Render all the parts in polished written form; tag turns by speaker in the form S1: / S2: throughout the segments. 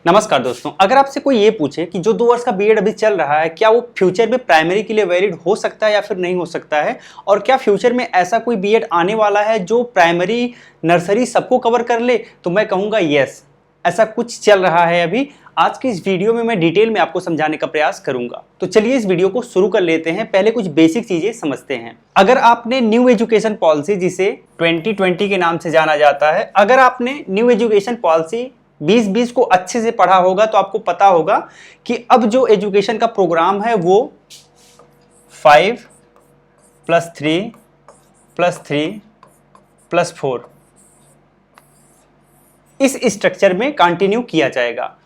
S1: नमस्कार दोस्तों, अगर आपसे कोई ये पूछे कि जो 2 वर्ष का बीएड अभी चल रहा है, क्या वो फ्यूचर में प्राइमरी के लिए वैलिड हो सकता है या फिर नहीं हो सकता है, और क्या फ्यूचर में ऐसा कोई बीएड आने वाला है जो प्राइमरी नर्सरी सबको कवर कर ले, तो मैं कहूँगा यस, ऐसा कुछ चल रहा है अभी। आज की इस वीडियो में मैं डिटेल में आपको समझाने का प्रयास करूंगा। तो चलिए इस वीडियो को शुरू कर लेते हैं। पहले कुछ बेसिक चीजें समझते हैं। अगर आपने न्यू एजुकेशन पॉलिसी, जिसे 2020 के नाम से जाना जाता है, अगर आपने न्यू एजुकेशन पॉलिसी 2020 को अच्छे से पढ़ा होगा तो आपको पता होगा कि अब जो एजुकेशन का प्रोग्राम है वो 5+3+3+4 इस स्ट्रक्चर में कंटिन्यू किया जाएगा।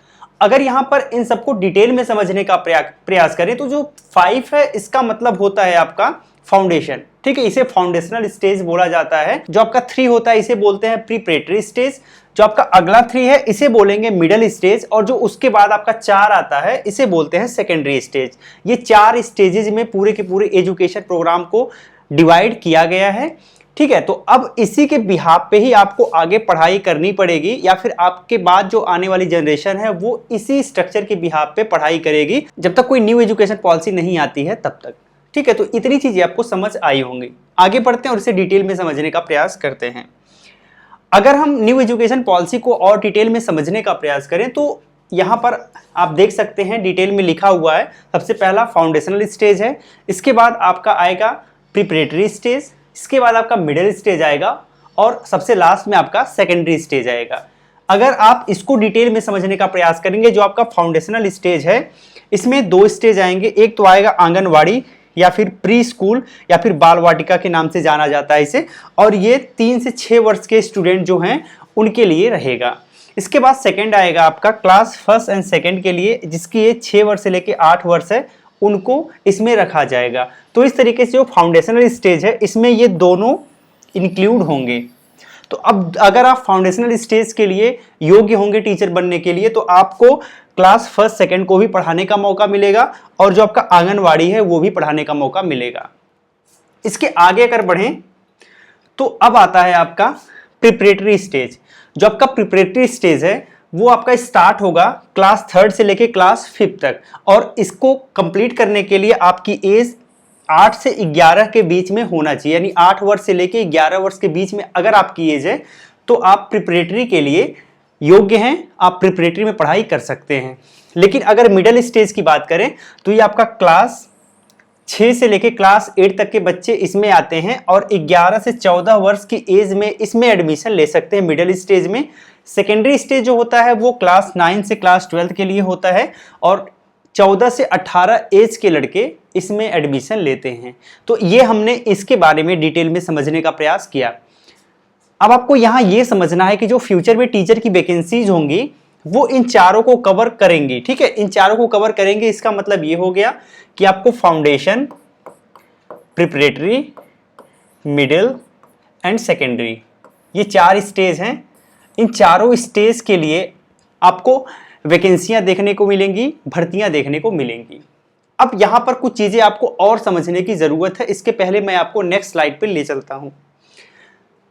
S1: अगर यहां पर इन सबको डिटेल में समझने का प्रयास करें तो जो 5 है इसका मतलब होता है आपका फाउंडेशन, ठीक है, इसे फाउंडेशनल स्टेज बोला जाता है। जो आपका 3 होता है इसे बोलते हैं प्रीपरेटरी स्टेज, जो आपका अगला 3 है इसे बोलेंगे मिडिल स्टेज, और जो उसके बाद आपका 4 आता है इसे बोलते हैं सेकेंडरी स्टेज। ये 4 स्टेजेस में पूरे के पूरे एजुकेशन प्रोग्राम को डिवाइड किया गया है, ठीक है। तो अब इसी के बिहाफ पे ही आपको आगे पढ़ाई करनी पड़ेगी, या फिर आपके बाद जो आने वाली जनरेशन है वो इसी स्ट्रक्चर के बिहाफ पे पढ़ाई करेगी, जब तक कोई न्यू एजुकेशन पॉलिसी नहीं आती है तब तक, ठीक है। तो इतनी चीजें आपको समझ आई होंगी। आगे बढ़ते हैं और इसे डिटेल में समझने का प्रयास करते हैं। अगर हम न्यू एजुकेशन पॉलिसी को और डिटेल में समझने का प्रयास करें तो यहाँ पर आप देख सकते हैं डिटेल में लिखा हुआ है। सबसे पहला फाउंडेशनल स्टेज है, इसके बाद आपका आएगा प्रिपरेटरी स्टेज, इसके बाद आपका मिडिल स्टेज आएगा, और सबसे लास्ट में आपका सेकेंडरी स्टेज आएगा। अगर आप इसको डिटेल में समझने का प्रयास करेंगे, जो आपका फाउंडेशनल स्टेज है इसमें 2 स्टेज आएंगे। एक तो आएगा आंगनवाड़ी या फिर प्री स्कूल या फिर बाल वाटिका के नाम से जाना जाता है इसे, और ये 3 से 6 वर्ष के स्टूडेंट जो हैं उनके लिए रहेगा। इसके बाद सेकंड आएगा आपका क्लास फर्स्ट एंड सेकंड के लिए, जिसकी ये 6 वर्ष से लेके 8 वर्ष है, उनको इसमें रखा जाएगा। तो इस तरीके से जो फाउंडेशनल स्टेज है इसमें ये दोनों इंक्लूड होंगे। तो अब अगर आप फाउंडेशनल स्टेज के लिए योग्य होंगे टीचर बनने के लिए, तो आपको क्लास फर्स्ट सेकंड को भी पढ़ाने का मौका मिलेगा, और जो आपका आंगनवाड़ी है वो भी पढ़ाने का मौका मिलेगा। इसके आगे अगर बढ़ें तो अब आता है आपका प्रिपरेटरी स्टेज। जो आपका प्रिपरेटरी स्टेज है वो आपका स्टार्ट होगा क्लास 3 से लेके क्लास 5 तक, और इसको कंप्लीट करने के लिए आपकी एज 8 से 11 के बीच में होना चाहिए, यानी 8 वर्ष से लेके 11 वर्ष के बीच में अगर आपकी एज है तो आप प्रिपरेटरी के लिए योग्य हैं, आप प्रिपरेटरी में पढ़ाई कर सकते हैं। लेकिन अगर मिडिल स्टेज की बात करें तो ये आपका क्लास 6 से लेके क्लास 8 तक के बच्चे इसमें आते हैं, और 11 से 14 वर्ष की एज में इसमें एडमिशन ले सकते हैं मिडिल स्टेज में। सेकेंडरी स्टेज जो होता है वो क्लास 9 से क्लास 12 के लिए होता है, और 14 से 18 एज के लड़के इसमें एडमिशन लेते हैं। तो ये हमने इसके बारे में डिटेल में समझने का प्रयास किया। अब आपको यहाँ ये समझना है कि जो फ्यूचर में टीचर की वैकेंसीज होंगी वो इन चारों को कवर करेंगी, ठीक है, इन चारों को कवर करेंगे। इसका मतलब ये हो गया कि आपको foundation, preparatory, middle and secondary, ये 4 स्टेज हैं। इन चारों स्टेज के लिए आपको वैकेंसियां देखने को मिलेंगी, भर्तियां देखने को मिलेंगी। अब यहाँ पर कुछ चीजें आपको और समझने की जरूरत है। इसके पहले मैं आपको नेक्स्ट स्लाइड पे ले चलता हूँ।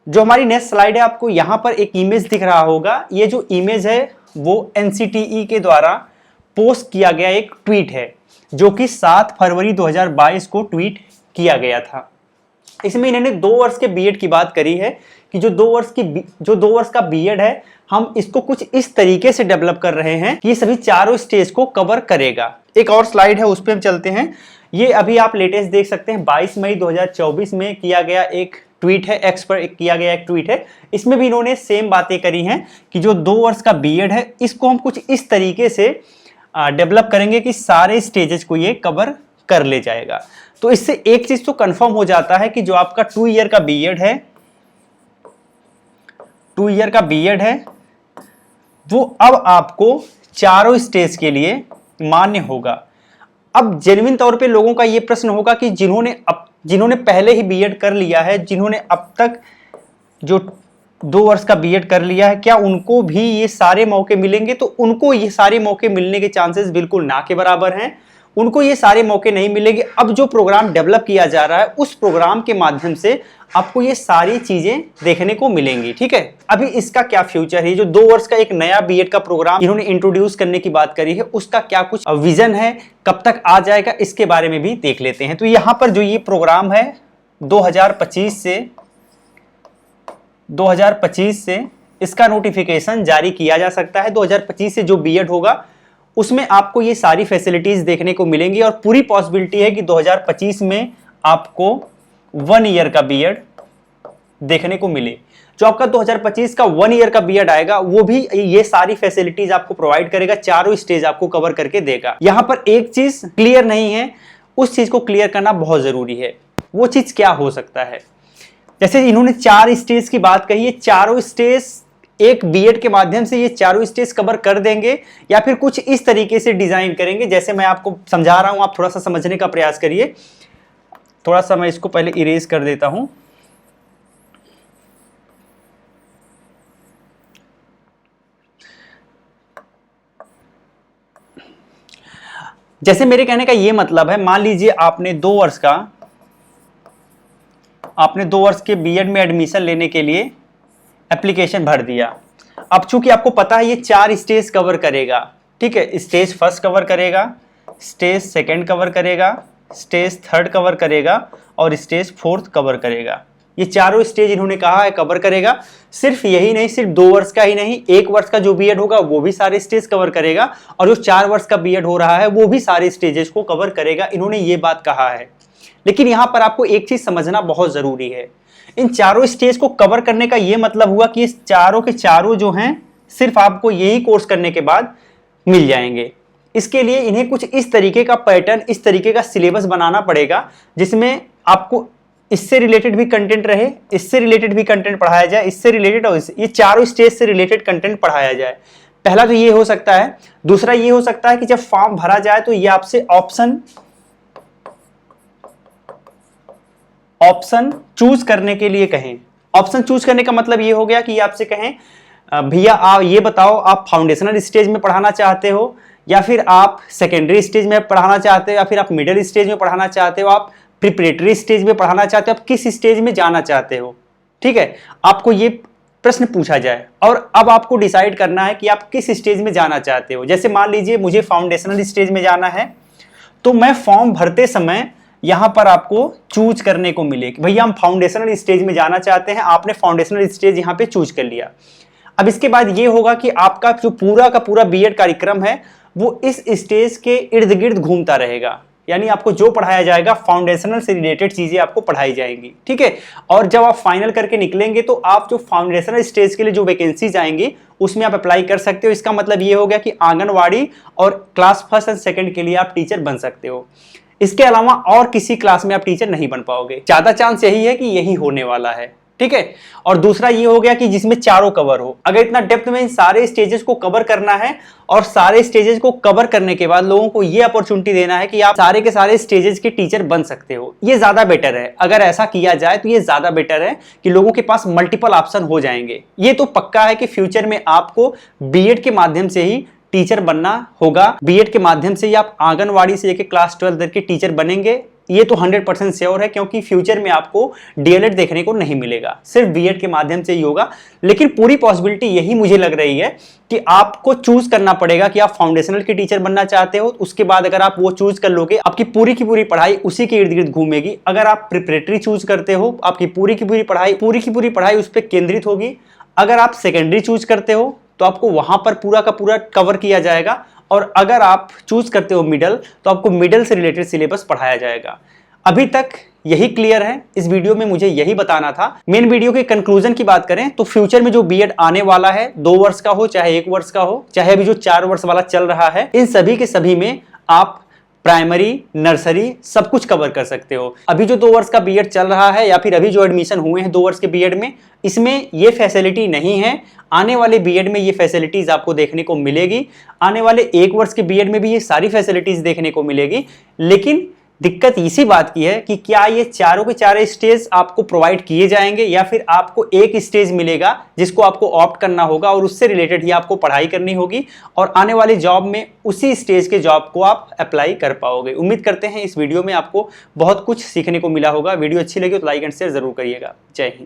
S1: जो हमारी नेक्स्ट स्लाइड है, आपको यहाँ पर एक इमेज दिख रहा होगा। ये जो इमेज है वो NCTE के द्वारा पोस्ट किया गया एक ट्वीट है, जो कि 7 फरवरी 2022 को ट्वीट किया गया था। इसमें इन्होंने 2 वर्ष के बीएड की बात करी है कि जो 2 वर्ष का बीएड है हम इसको कुछ इस तरीके से डेवलप कर रहे हैं कि ये सभी चारों स्टेज को कवर करेगा। एक और स्लाइड है उस पर हम चलते हैं। ये अभी आप लेटेस्ट देख सकते हैं, 22 मई 2024 में किया गया एक ट्वीट है, एक्स पर किया गया एक ट्वीट है। इसमें भी इन्होंने सेम बातें करी हैं कि जो 2 वर्ष का बीएड है इसको हम कुछ इस तरीके से डेवलप करेंगे कि सारे स्टेजेस को ये कवर कर ले जाएगा। तो इससे एक चीज तो कंफर्म हो जाता है कि जो आपका 2 ईयर का बीएड है, 2 ईयर का बीएड है वो अब आपको चारों स्टेज के लिए मान्य होगा। अब जेन्युइन तौर पे लोगों का ये प्रश्न होगा कि जिन्होंने पहले ही बीएड कर लिया है, जिन्होंने अब तक जो 2 वर्ष का बीएड कर लिया है, क्या उनको भी ये सारे मौके मिलेंगे? तो उनको ये सारे मौके मिलने के चांसेस बिल्कुल ना के बराबर हैं। उनको ये सारे मौके नहीं मिलेंगे। अब जो प्रोग्राम डेवलप किया जा रहा है उस प्रोग्राम के माध्यम से आपको ये सारी चीजें देखने को मिलेंगी। ठीक है, अभी इसका क्या फ्यूचर है, जो 2 वर्ष का एक नया बीएड का प्रोग्राम इन्होंने इंट्रोड्यूस करने की बात करी है, उसका क्या कुछ विजन है, कब तक आ जाएगा, इसके बारे में भी देख लेते हैं। तो यहां पर जो ये प्रोग्राम है 2025 से इसका नोटिफिकेशन जारी किया जा सकता है। 2025 से जो बीएड होगा उसमें आपको ये सारी फैसिलिटीज देखने को मिलेंगी और पूरी पॉसिबिलिटी है कि 2025 में आपको 1 ईयर का बीएड देखने को मिले। जो आपका 2025 का 1 ईयर का बीएड आएगा वो भी ये सारी फैसिलिटीज आपको प्रोवाइड करेगा, चारों स्टेज आपको कवर करके देगा। यहां पर एक चीज क्लियर नहीं है, उस चीज को क्लियर करना बहुत जरूरी है। वो चीज क्या हो सकता है? जैसे इन्होंने 4 स्टेज की बात कही है, चारों स्टेज एक बीएड के माध्यम से ये चारों स्टेज कवर कर देंगे या फिर कुछ इस तरीके से डिजाइन करेंगे जैसे मैं आपको समझा रहा हूं, आप थोड़ा सा समझने का प्रयास करिए। थोड़ा सा मैं इसको पहले इरेज कर देता हूं। जैसे मेरे कहने का ये मतलब है, मान लीजिए आपने 2 वर्ष के बीएड में एडमिशन लेने के लिए एप्लीकेशन भर दिया। अब चूंकि आपको पता है ये 4 स्टेज कवर करेगा, ठीक है, स्टेज फर्स्ट कवर करेगा, स्टेज सेकंड कवर करेगा, स्टेज थर्ड कवर करेगा और स्टेज फोर्थ कवर करेगा। ये चारों स्टेज इन्होंने कहा है कवर करेगा। सिर्फ यही नहीं, सिर्फ 2 वर्ष का ही नहीं, 1 वर्ष का जो बीएड होगा वो भी सारे स्टेज कवर करेगा और जो 4 वर्ष का बीएड हो रहा है वो भी सारे स्टेजेस को कवर करेगा। इन्होंने ये बात कहा है। लेकिन यहां पर आपको एक चीज समझना बहुत जरूरी है, इन चारों स्टेज को कवर करने का यह मतलब हुआ कि इस चारों के चारों जो हैं सिर्फ आपको यही कोर्स करने के बाद मिल जाएंगे। इसके लिए इन्हें कुछ इस तरीके का पैटर्न, इस तरीके का सिलेबस बनाना पड़ेगा जिसमें आपको इससे रिलेटेड भी कंटेंट रहे, इससे रिलेटेड भी कंटेंट पढ़ाया जाए, इससे रिलेटेड और ये चारों स्टेज से रिलेटेड कंटेंट पढ़ाया जाए। पहला तो ये हो सकता है। दूसरा ये हो सकता है कि जब फॉर्म भरा जाए तो ये आपसे ऑप्शन चूज करने के लिए कहें। ऑप्शन चूज करने का मतलब ये हो गया कि आपसे कहें भैया आप ये बताओ, आप फाउंडेशनल स्टेज में पढ़ाना चाहते हो या फिर आप सेकेंडरी स्टेज में पढ़ाना चाहते हो या फिर आप मिडिल स्टेज में पढ़ाना चाहते हो, आप प्रिपरेटरी स्टेज में पढ़ाना चाहते हो, आप किस स्टेज में जाना चाहते हो। ठीक है, आपको ये प्रश्न पूछा जाए और अब आपको डिसाइड करना है कि आप किस स्टेज में जाना चाहते हो। जैसे मान लीजिए मुझे फाउंडेशनल स्टेज में जाना है तो मैं फॉर्म भरते समय यहां पर आपको चूज करने को मिले कि भैया हम फाउंडेशनल स्टेज में जाना चाहते हैं। आपने फाउंडेशनल स्टेज यहां पे चूज कर लिया। अब इसके बाद ये होगा कि आपका जो पूरा का पूरा बीएड कार्यक्रम है वो इस स्टेज के इर्द गिर्द घूमता रहेगा, यानी आपको जो पढ़ाया जाएगा फाउंडेशनल से रिलेटेड चीजें आपको पढ़ाई जाएंगी। ठीक है, और जब आप फाइनल करके निकलेंगे तो आप जो फाउंडेशनल स्टेज के लिए जो वैकेंसीज आएंगी उसमें आप अप्लाई कर सकते हो। इसका मतलब ये हो गया कि आंगनवाड़ी और क्लास फर्स्ट एंड सेकंड के लिए आप टीचर बन सकते हो। इसके अलावा और किसी क्लास में आप टीचर नहीं बन पाओगे। ज्यादा चांस यही है कि यही होने वाला है। ठीक है, और दूसरा ये हो गया कि जिसमें चारों कवर हो। अगर इतना डेप्थ में इन सारे स्टेजेस को कवर करना है और सारे स्टेजेस को कवर करने के बाद लोगों को ये अपॉर्चुनिटी देना है कि आप सारे के सारे स्टेजेस के टीचर बन सकते हो, ये ज्यादा बेटर है। अगर ऐसा किया जाए तो ये ज्यादा बेटर है कि लोगों के पास मल्टीपल ऑप्शन हो जाएंगे। ये तो पक्का है कि फ्यूचर में आपको बीएड के माध्यम से ही टीचर बनना होगा। बीएड के माध्यम से ही आप आंगनवाड़ी से लेकर क्लास 12 तक के टीचर बनेंगे, ये तो 100% श्योर है, क्योंकि फ्यूचर में आपको डीएलएड देखने को नहीं मिलेगा, सिर्फ बीएड के माध्यम से ही होगा। लेकिन पूरी पॉसिबिलिटी यही मुझे लग रही है कि आपको चूज करना पड़ेगा कि आप फाउंडेशनल के टीचर बनना चाहते हो। उसके बाद अगर आप वो चूज कर लोगे, आपकी पूरी की पूरी पढ़ाई उसी के इर्द गिर्द घूमेगी। अगर आप प्रिपरेटरी चूज करते हो, आपकी पूरी की पूरी पढ़ाई उस पर केंद्रित होगी। अगर आप सेकेंडरी चूज करते हो तो आपको वहां पर पूरा का पूरा कवर किया जाएगा, और अगर आप चूज करते हो मिडल तो आपको मिडल से रिलेटेड सिलेबस पढ़ाया जाएगा। अभी तक यही क्लियर है। इस वीडियो में मुझे यही बताना था। मेन वीडियो के कंक्लूजन की बात करें तो फ्यूचर में जो बीएड आने वाला है, 2 वर्ष का हो चाहे 1 वर्ष का हो, चाहे अभी जो 4 वर्ष वाला चल रहा है, इन सभी के सभी में आप प्राइमरी, नर्सरी सब कुछ कवर कर सकते हो। अभी जो 2 वर्ष का बीएड चल रहा है या फिर अभी जो एडमिशन हुए हैं 2 वर्ष के बीएड में, इसमें ये फैसिलिटी नहीं है। आने वाले बीएड में ये फैसिलिटीज आपको देखने को मिलेगी। आने वाले 1 वर्ष के बीएड में भी ये सारी फैसिलिटीज देखने को मिलेगी। लेकिन दिक्कत इसी बात की है कि क्या ये चारों के चारों स्टेज आपको प्रोवाइड किए जाएंगे या फिर आपको एक स्टेज मिलेगा जिसको आपको ऑप्ट करना होगा और उससे रिलेटेड ही आपको पढ़ाई करनी होगी और आने वाली जॉब में उसी स्टेज के जॉब को आप अप्लाई कर पाओगे। उम्मीद करते हैं इस वीडियो में आपको बहुत कुछ सीखने को मिला होगा। वीडियो अच्छी लगी तो लाइक एंड शेयर जरूर करिएगा। जय हिंद।